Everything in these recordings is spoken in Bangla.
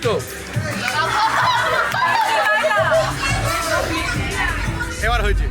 তো এবার হয়েছে।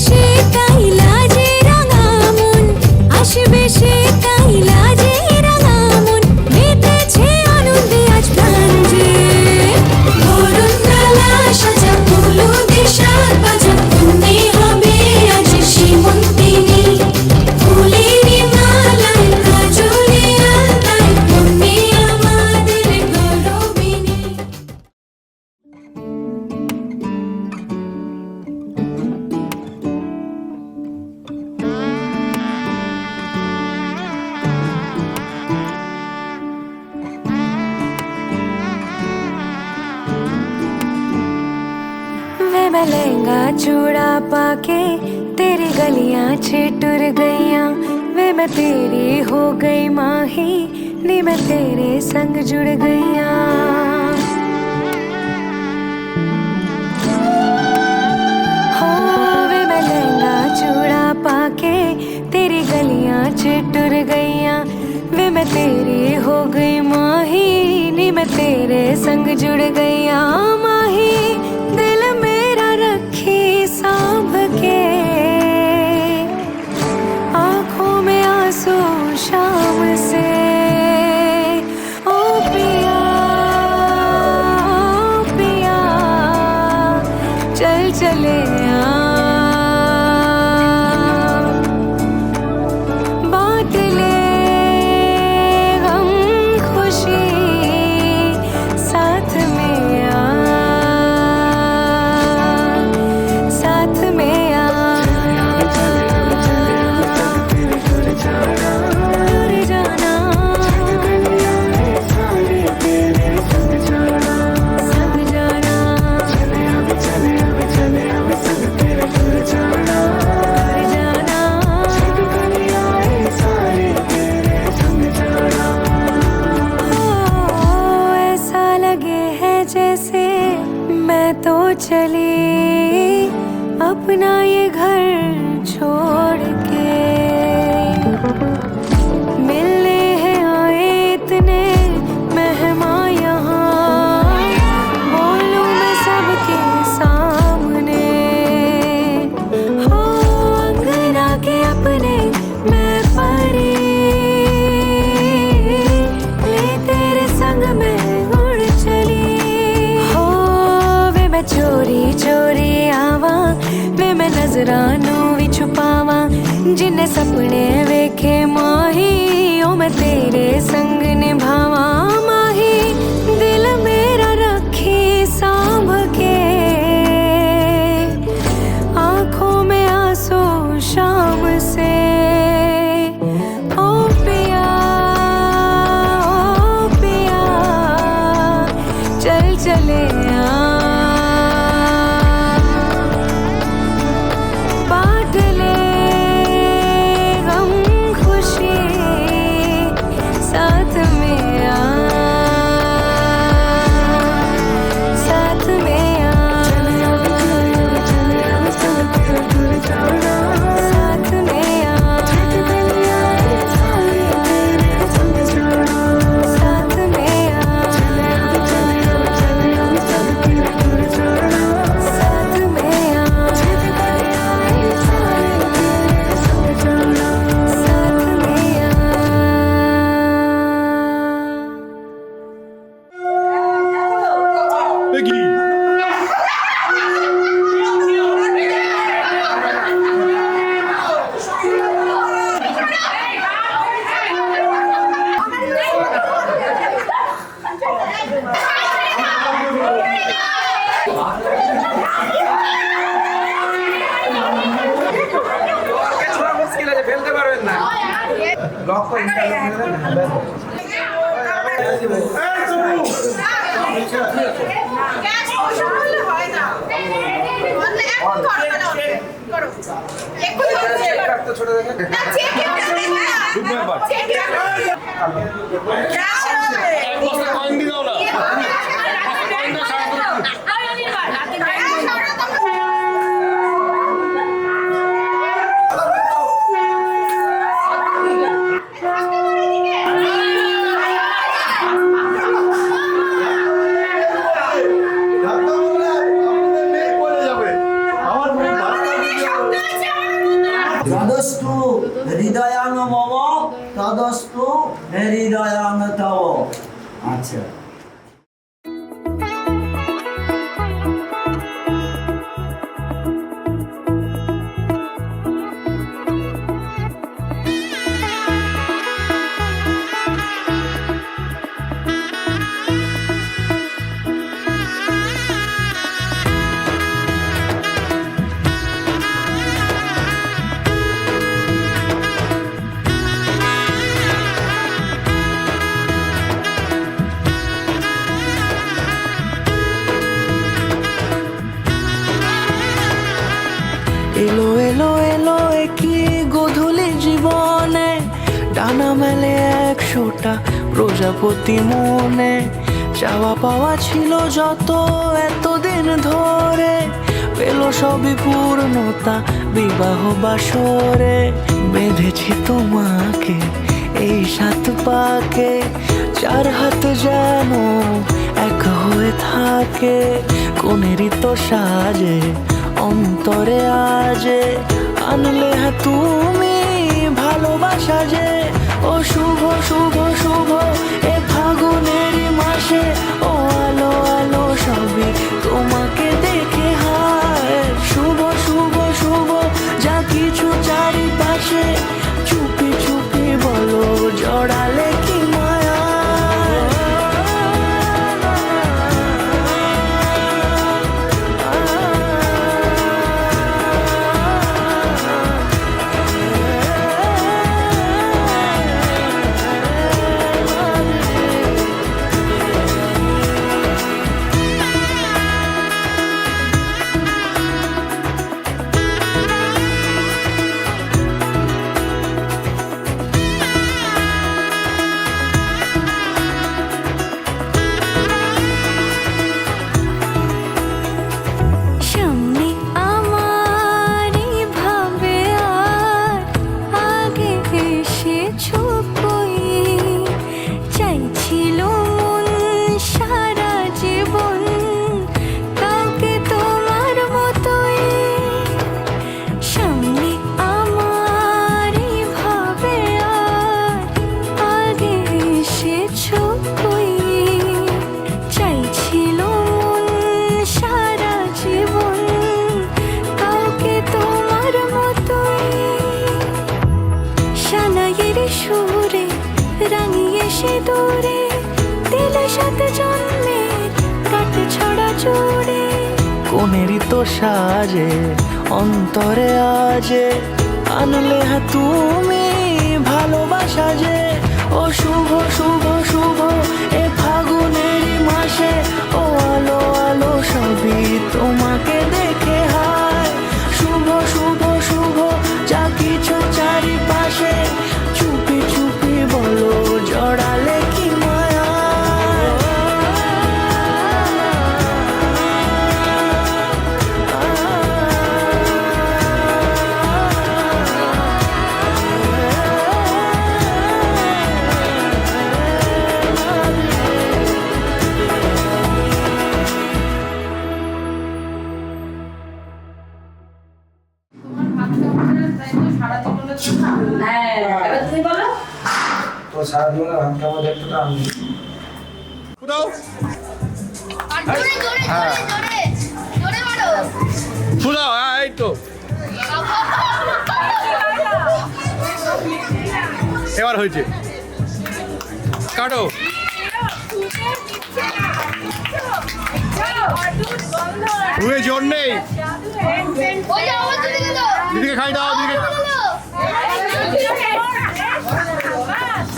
সে তাই লাজে রাঙা মন, আসবে সে তাই লাজে রাঙা মন, মেতেছে আনন্দে আজ প্রাণ যে। বরণ ডালা সাজা হলুদে সাত বাজা, কন্যে হবে আজ সীমন্তিনী। ফুলের মালায় কাজলে আলতায়, কন্যে আমাদের গৌরবিনী। वे मैं लहंगा चूड़ा पाके तेरी गलियां छिटुर गईयां, वे मैं तेरी हो गई माही, नी मैं तेरे संग जुड़ गईयां। हो वे मैं लहंगा चूड़ा पाके तेरी गलियां छिटुर गईयां, वे मैं तेरी हो गई माही, नी मैं तेरे संग जुड़ गईयां। माही दिल मेरा रखी सांभ के, आंखों में आंसू शाम से। ओ पिया, ओ पिया, चल चले बांट ले गम खुशी साथ में साथ में दूर जाना, संग जाना, ऐसा लगे है जैसे मैं तो चली अपना ये घर छोड़ के। मिलने हैं आए इतने मेहमान यहाँ, बोलूं मैं सबके सामने। हो अंगना के अपने मैं परी, ले तेरे संग मैं उड़ चली। हो वे मैं चोरी चोरी आवा, वे मैं नजरानों भी छुपावा, जिन्ने सपने वेखे माही, ओ मैं तेरे संग निभावा। माही दिल मेरा रखी सांभ के, आंखों में आंसू शाम से। ओ पिया, ओ पिया, चल चले बांट ले गम खुशी साथ में साथ में साथ में साथ में হৃদয়াং মম তদস্তু হৃদয়াং তব। আচ্ছা, এলো এলো এলো কি গধূলি জীবনে, ডানা মেলে 100টা প্রজাপতি মনে। চাওয়া পাওয়া ছিল যত এতদিন ধরে, পেল সবই পূর্ণতা বিবাহ বাসরে। বেঁধেছি তোমাকে এই 7 পাকে, 4 হাত যেন এক হয়ে থাকে। কোনেরই তো সাজে অন্তরে আজে, আনলে হ্যাঁ তুমি ভালোবাসা যে। ও শুভ শুভ শুভ এ ফাগুনেরই মাসে, ও আলো আলো সবই তোমাকে দেখে হায়। শুভ শুভ শুভ যা কিছু চারিপাশে, চুপি চুপি বলো জড়ালে কি মায়া। সামনে আমার ভাবে আর আগে এসেছো কই, চাইছিল মন সারা জীবন কাউকে তোমার মতোই। সামনে আমার ভাবে আর আগে এসেছো কই, চাইছিল মন সারা জীবন কাউকে তোমার মতোই। সানাইয়ের সুরে রাঙিয়ে সে দূরে, দিলে 7 জন্মের কাট ছড়া জুড়ে। কোনেরই তো সাজে অন্তরে আজে, আনলে হ্যাঁ তুমি ভালোবাসা যে। ও শুভ শুভ শুভ এ ফাগুনেরই মাসে, ও আলো আলো সবই তোমাকে দেখে হায়। শুভ শুভ শুভ যা কিছু চারিপাশে, চুপি চুপি বলো জড়ালে কি মায়া। তো সারা জীবনে ভাত খাবো দেখতে আমি শুনাও। এই তো এবার হয়েছে, কাটো। রুয়ে জোর নেই, দিদিকে খাই দাও, দিদিকে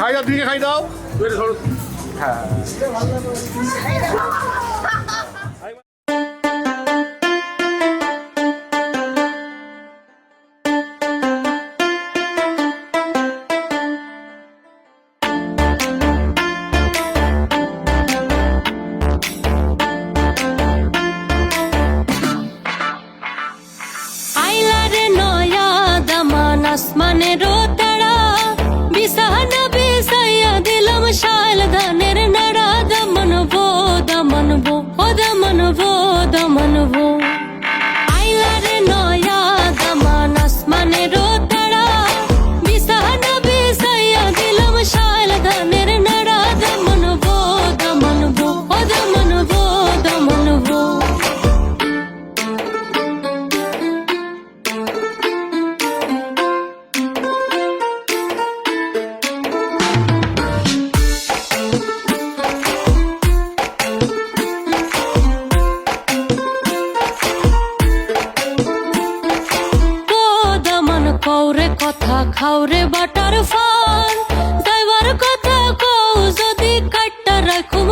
খাই দাও, দিদিকে খাই দাও। হ্যাঁ আসমানেরও তারা বিছানা বিছাইয়া দিলাম শাল ধানের নাড়া। দমন বো কৌরে কথা খাওরে বাটার ফান, গাইবার কথা কও যদি কাটটা রাখুম